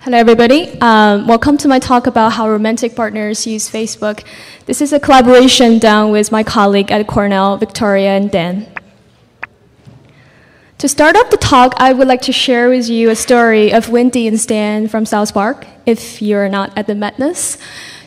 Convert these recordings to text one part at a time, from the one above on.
Hello, everybody. Welcome to my talk about how romantic partners use Facebook. This is a collaboration done with my colleague at Cornell, Victoria and Dan. To start off the talk, I would like to share with you a story of Wendy and Stan from South Park, if you're not at the madness.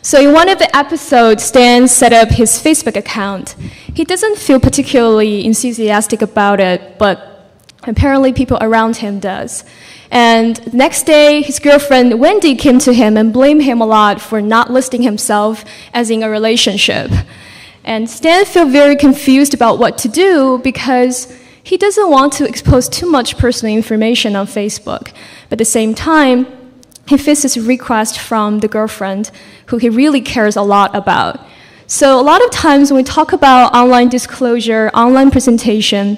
So in one of the episodes, Stan set up his Facebook account. He doesn't feel particularly enthusiastic about it, but apparently people around him does. And the next day, his girlfriend Wendy came to him and blamed him a lot for not listing himself as in a relationship. And Stan felt very confused about what to do because he doesn't want to expose too much personal information on Facebook. But at the same time, he faced this request from the girlfriend who he really cares a lot about. So a lot of times when we talk about online disclosure, online presentation,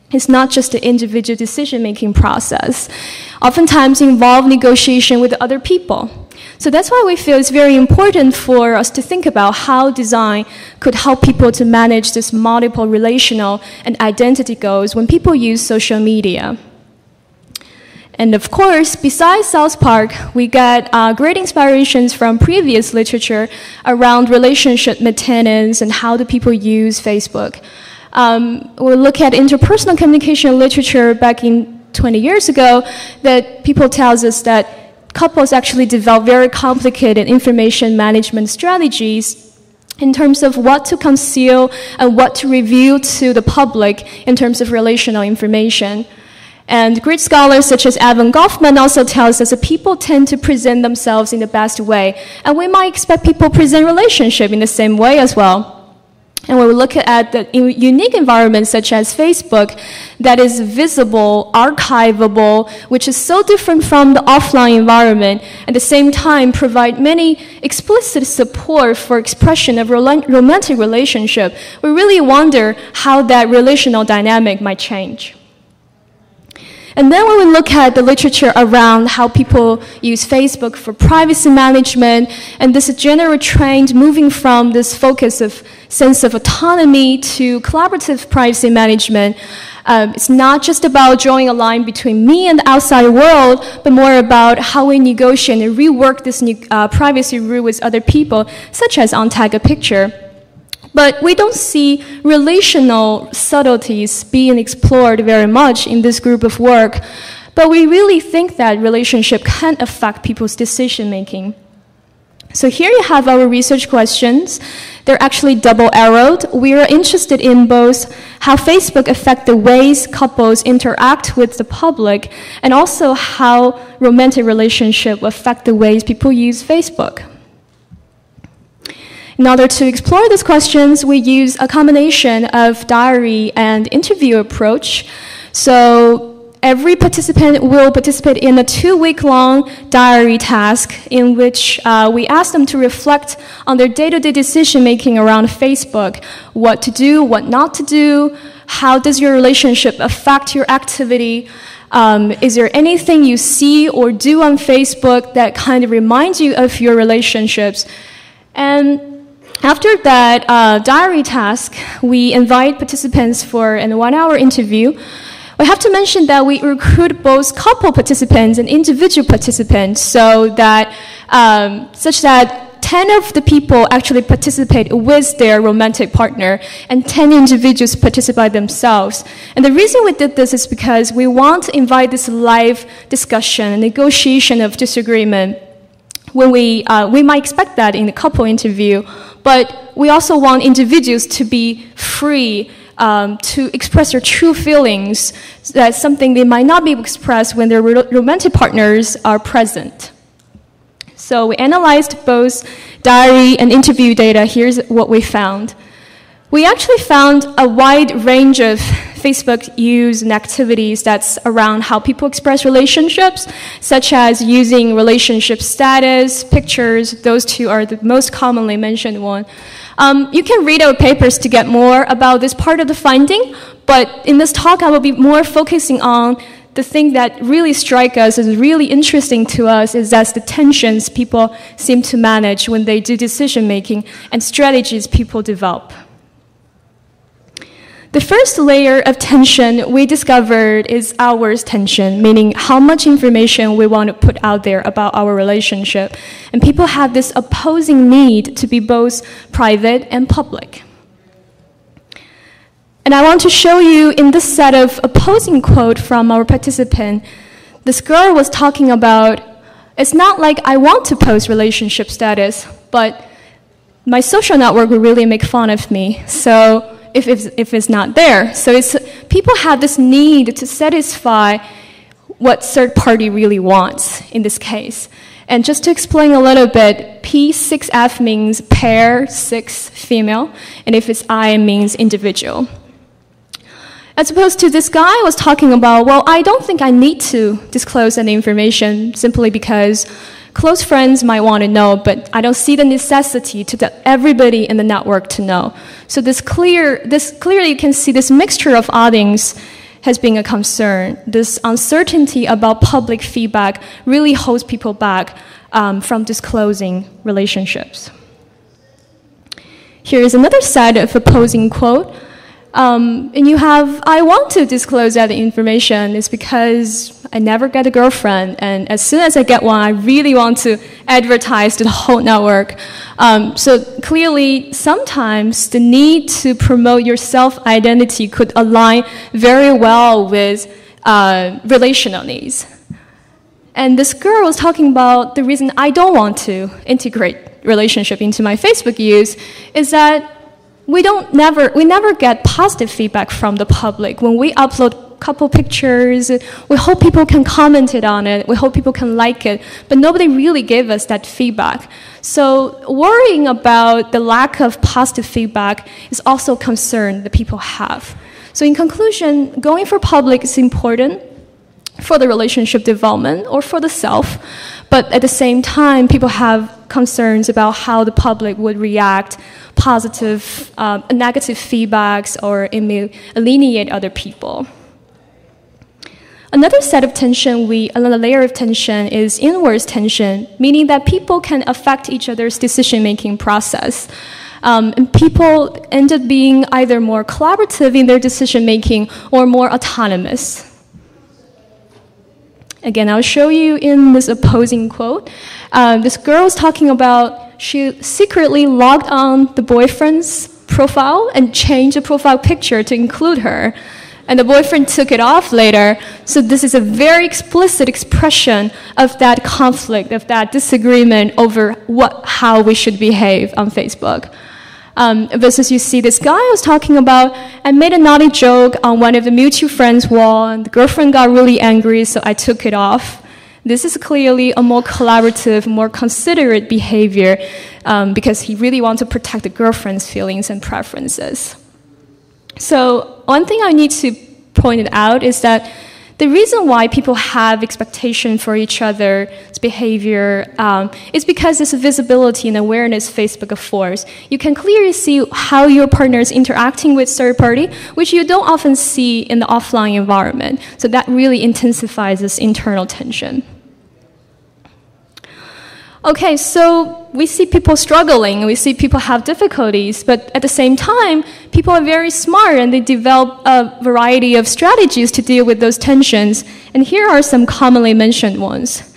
it's not just the individual decision-making process. Oftentimes involve negotiation with other people. So that's why we feel it's very important for us to think about how design could help people to manage this multiple relational and identity goals when people use social media. And of course, besides South Park, we get great inspirations from previous literature around relationship maintenance and how do people use Facebook. We'll look at interpersonal communication literature back in 20 years ago that people tells us that couples actually develop very complicated information management strategies in terms of what to conceal and what to reveal to the public in terms of relational information. And great scholars such as Evan Goffman also tells us that people tend to present themselves in the best way. And we might expect people to present relationship in the same way as well. And when we look at the unique environments such as Facebook that is visible, archivable, which is so different from the offline environment, at the same time provide many explicit support for expression of romantic relationship, we really wonder how that relational dynamic might change. And then when we look at the literature around how people use Facebook for privacy management, and this general trend moving from this focus of sense of autonomy to collaborative privacy management, it's not just about drawing a line between me and the outside world, but more about how we negotiate and rework this privacy rule with other people, such as untag a picture. But we don't see relational subtleties being explored very much in this group of work. But we really think that relationship can affect people's decision-making. So here you have our research questions. They're actually double-arrowed. We are interested in both how Facebook affects the ways couples interact with the public, and also how romantic relationships affect the ways people use Facebook. In order to explore these questions, we use a combination of diary and interview approach. So every participant will participate in a 2-week-long diary task in which we ask them to reflect on their day-to-day decision-making around Facebook, what to do, what not to do, how does your relationship affect your activity, is there anything you see or do on Facebook that kind of reminds you of your relationships? And after that diary task, we invite participants for a 1-hour interview. We have to mention that we recruit both couple participants and individual participants, so that such that 10 of the people actually participate with their romantic partner, and 10 individuals participate themselves. And the reason we did this is because we want to invite this live discussion and negotiation of disagreement. When we might expect that in the couple interview, but we also want individuals to be free to express their true feelings. That's something they might not be able to express when their romantic partners are present. So we analyzed both diary and interview data. Here's what we found. We actually found a wide range of Facebook use and activities that's around how people express relationships, such as using relationship status, pictures. Those two are the most commonly mentioned one. You can read our papers to get more about this part of the finding, but in this talk I will be more focusing on the thing that really strikes us as really interesting to us is that's the tensions people seem to manage when they do decision making and strategies people develop. The first layer of tension we discovered is hours tension, meaning how much information we want to put out there about our relationship. And people have this opposing need to be both private and public. And I want to show you in this set of opposing quote from our participant, this girl was talking about, it's not like I want to post relationship status, but my social network will really make fun of me. So if it's not there. So people have this need to satisfy what third party really wants in this case. And just to explain a little bit, P6F means pair, 6, female, and if it's I, it means individual. As opposed to this guy was talking about, well, I don't think I need to disclose any information simply because close friends might want to know, but I don't see the necessity to let everybody in the network to know. So clearly you can see this mixture of audience has been a concern. This uncertainty about public feedback really holds people back from disclosing relationships. Here is another set of opposing quote. And you have, I want to disclose that information is because I never get a girlfriend, and as soon as I get one, I really want to advertise to the whole network. So clearly, sometimes the need to promote your self-identity could align very well with relational needs. And this girl was talking about the reason I don't want to integrate relationship into my Facebook use is that we never get positive feedback from the public. When we upload a couple pictures, we hope people can comment it on it, we hope people can like it, but nobody really gave us that feedback. So worrying about the lack of positive feedback is also a concern that people have. So in conclusion, going for public is important for the relationship development or for the self, but at the same time, people have concerns about how the public would react, positive, negative feedbacks, or it may alienate other people. Another layer of tension is inwards tension, meaning that people can affect each other's decision-making process. And people end up being either more collaborative in their decision-making or more autonomous. Again, I'll show you in this opposing quote. This girl is talking about she secretly logged on the boyfriend's profile and changed the profile picture to include her. And the boyfriend took it off later. So this is a very explicit expression of that conflict, of that disagreement over how we should behave on Facebook. Versus you see this guy was talking about, I made a naughty joke on one of the mutual friends' wall, and the girlfriend got really angry, so I took it off. This is clearly a more collaborative, more considerate behavior because he really wants to protect the girlfriend's feelings and preferences. So one thing I need to point out is that the reason why people have expectation for each other's behavior is because there's a visibility and awareness Facebook affords. You can clearly see how your partner is interacting with third party, which you don't often see in the offline environment. So that really intensifies this internal tension. Okay, so we see people struggling, we see people have difficulties, but at the same time, people are very smart and they develop a variety of strategies to deal with those tensions. And here are some commonly mentioned ones.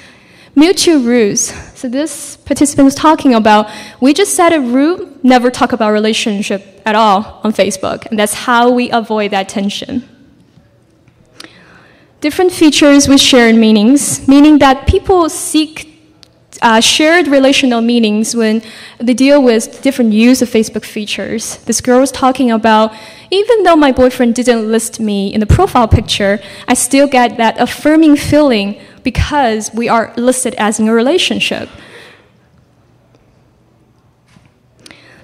Mutual rules. So this participant was talking about, we just set a rule, never talk about relationship at all on Facebook, and that's how we avoid that tension. Different features with shared meanings, meaning that people seek shared relational meanings when they deal with different use of Facebook features. This girl was talking about, even though my boyfriend didn't list me in the profile picture, I still get that affirming feeling because we are listed as in a relationship.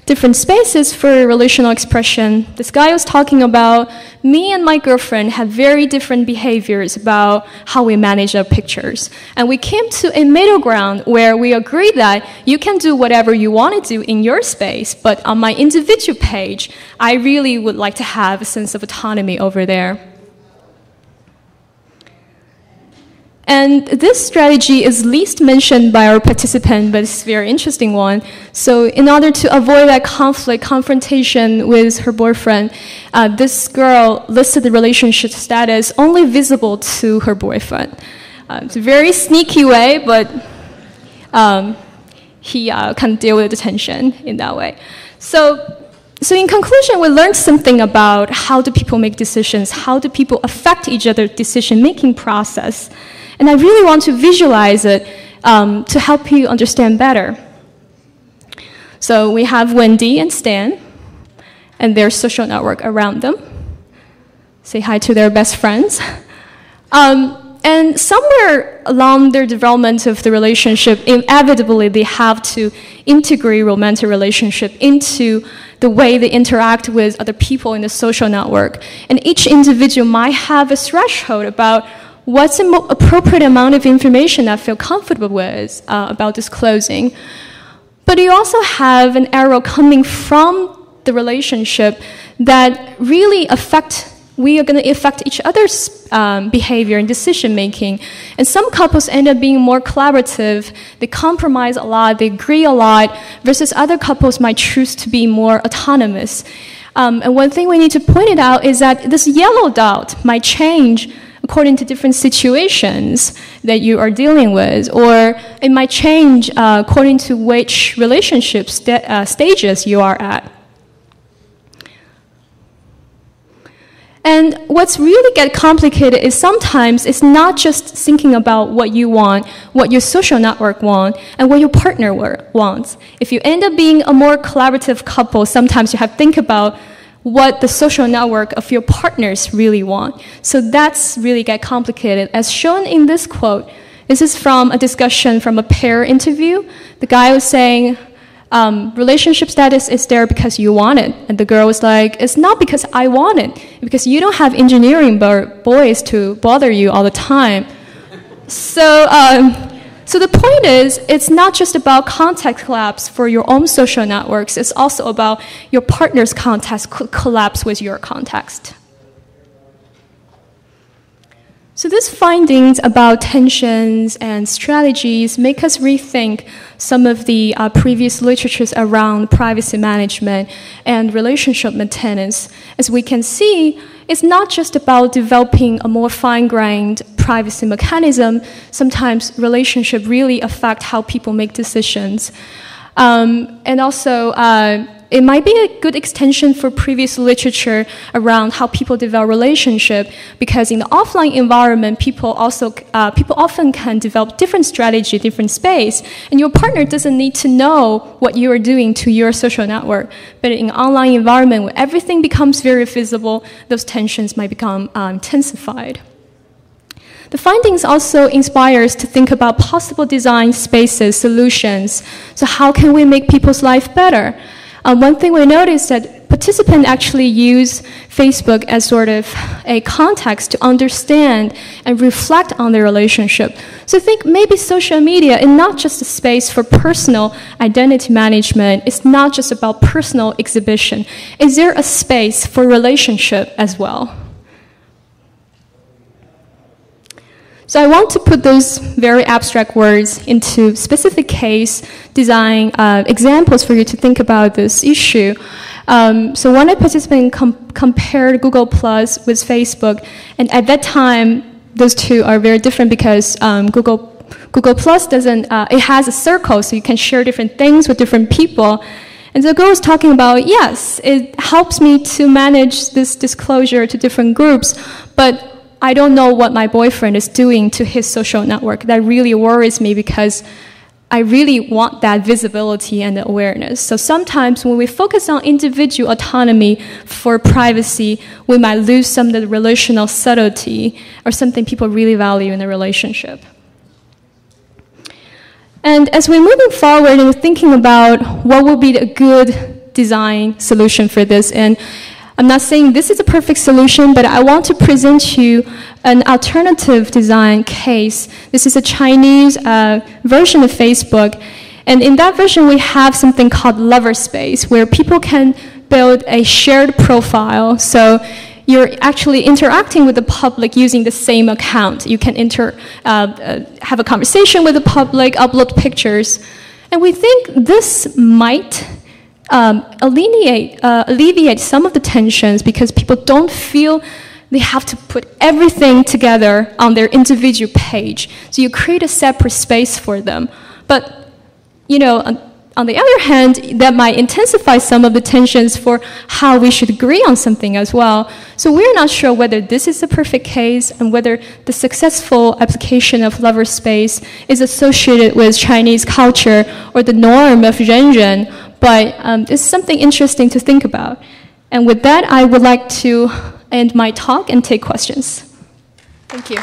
Different spaces for relational expression. This guy was talking about, me and my girlfriend have very different behaviors about how we manage our pictures. And we came to a middle ground where we agreed that you can do whatever you want to do in your space, but on my individual page, I really would like to have a sense of autonomy over there. And this strategy is least mentioned by our participant, but it's a very interesting one. So in order to avoid that confrontation with her boyfriend, this girl listed the relationship status only visible to her boyfriend. It's a very sneaky way, but he can deal with the tension in that way. So in conclusion, we learned something about how do people make decisions, how do people affect each other's decision-making process. And I really want to visualize it to help you understand better. So we have Wendy and Stan and their social network around them. Say hi to their best friends. And somewhere along their development of the relationship, inevitably they have to integrate romantic relationship into the way they interact with other people in the social network. And each individual might have a threshold about what's the appropriate amount of information I feel comfortable with about disclosing. But you also have an arrow coming from the relationship that really we are going to affect each other's behavior and decision making. And some couples end up being more collaborative, they compromise a lot, they agree a lot, versus other couples might choose to be more autonomous. And one thing we need to point it out is that this yellow dot might change according to different situations that you are dealing with, or it might change according to which relationship stages you are at. And what's really get complicated is sometimes it's not just thinking about what you want, what your social network wants, and what your partner wants. If you end up being a more collaborative couple, sometimes you have to think about what the social network of your partners really want. So that's really get complicated. As shown in this quote, this is from a discussion from a pair interview. The guy was saying, relationship status is there because you want it. And the girl was like, it's not because I want it, because you don't have engineering boys to bother you all the time. So the point is, it's not just about context collapse for your own social networks, it's also about your partner's context collapse with your context. So these findings about tensions and strategies make us rethink some of the previous literatures around privacy management and relationship maintenance. As we can see, it's not just about developing a more fine-grained privacy mechanism. Sometimes relationships really affect how people make decisions. And also, it might be a good extension for previous literature around how people develop relationship, because in the offline environment, people often can develop different strategy, different space, and your partner doesn't need to know what you are doing to your social network. But in an online environment where everything becomes very visible, those tensions might become intensified. The findings also inspire us to think about possible design spaces, solutions. So how can we make people's life better? One thing we noticed that participants actually use Facebook as sort of a context to understand and reflect on their relationship. So I think maybe social media is not just a space for personal identity management. It's not just about personal exhibition. Is there a space for relationship as well? So I want to put those very abstract words into specific case design examples for you to think about this issue. So one participant compared Google Plus with Facebook, and at that time, those two are very different because Google Plus doesn't, it has a circle, so you can share different things with different people. And the girl was talking about, yes, it helps me to manage this disclosure to different groups, but I don't know what my boyfriend is doing to his social network. That really worries me because I really want that visibility and awareness. So sometimes when we focus on individual autonomy for privacy, we might lose some of the relational subtlety or something people really value in a relationship. And as we're moving forward and thinking about what would be a good design solution for this, and I'm not saying this is a perfect solution, but I want to present you an alternative design case. This is a Chinese version of Facebook. And in that version, we have something called Lover Space, where people can build a shared profile. So you're actually interacting with the public using the same account. You can have a conversation with the public, upload pictures. And we think this might alleviate some of the tensions because people don't feel they have to put everything together on their individual page. So you create a separate space for them. But, on the other hand, that might intensify some of the tensions for how we should agree on something as well. So we're not sure whether this is the perfect case and whether the successful application of lover space is associated with Chinese culture or the norm of Zhenzhen. But it's something interesting to think about. And with that, I would like to end my talk and take questions. Thank you.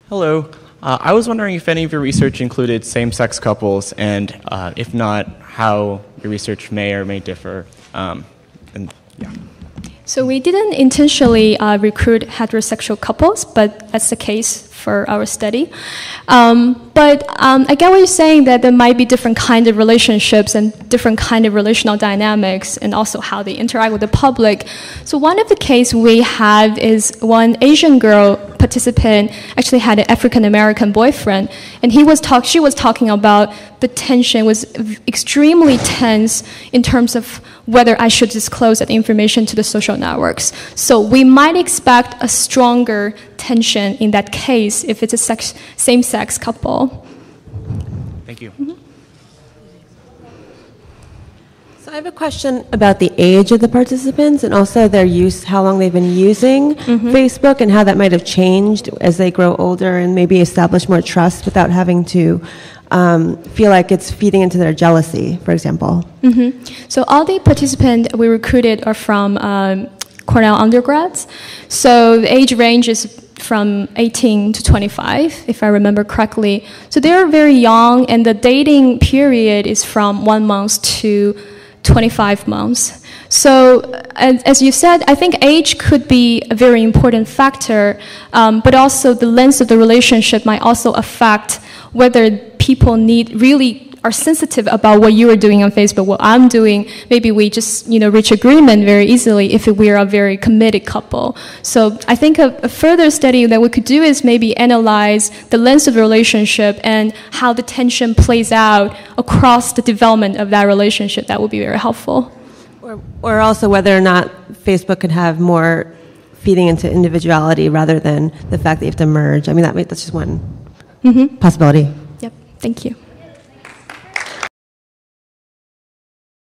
Hello. I was wondering if any of your research included same-sex couples, and if not, how your research may or may differ. So we didn't intentionally recruit heterosexual couples, but that's the case for our study. But I get what you're saying, that there might be different kind of relationships and different kind of relational dynamics and also how they interact with the public. So one of the cases we have is one Asian girl participant actually had an African-American boyfriend, and she was talking about the tension was extremely tense in terms of whether I should disclose that information to the social networks. So we might expect a stronger tension in that case if it's a same-sex couple. Thank you. Mm-hmm. So I have a question about the age of the participants and also their use, how long they've been using Facebook, and how that might have changed as they grow older and maybe establish more trust without having to feel like it's feeding into their jealousy, for example. So all the participants we recruited are from Cornell undergrads. So the age range is from 18 to 25, if I remember correctly. So they're very young, and the dating period is from 1 month to 25 months. So, as you said, I think age could be a very important factor, but also the length of the relationship might also affect whether people really are sensitive about what you are doing on Facebook, what I'm doing. Maybe we just, reach agreement very easily if we are a very committed couple. So I think a further study that we could do is maybe analyze the length of the relationship and how the tension plays out across the development of that relationship. That would be very helpful. Or also whether or not Facebook could have more feeding into individuality rather than the fact that you have to merge. I mean, that's just one possibility. Yep, thank you.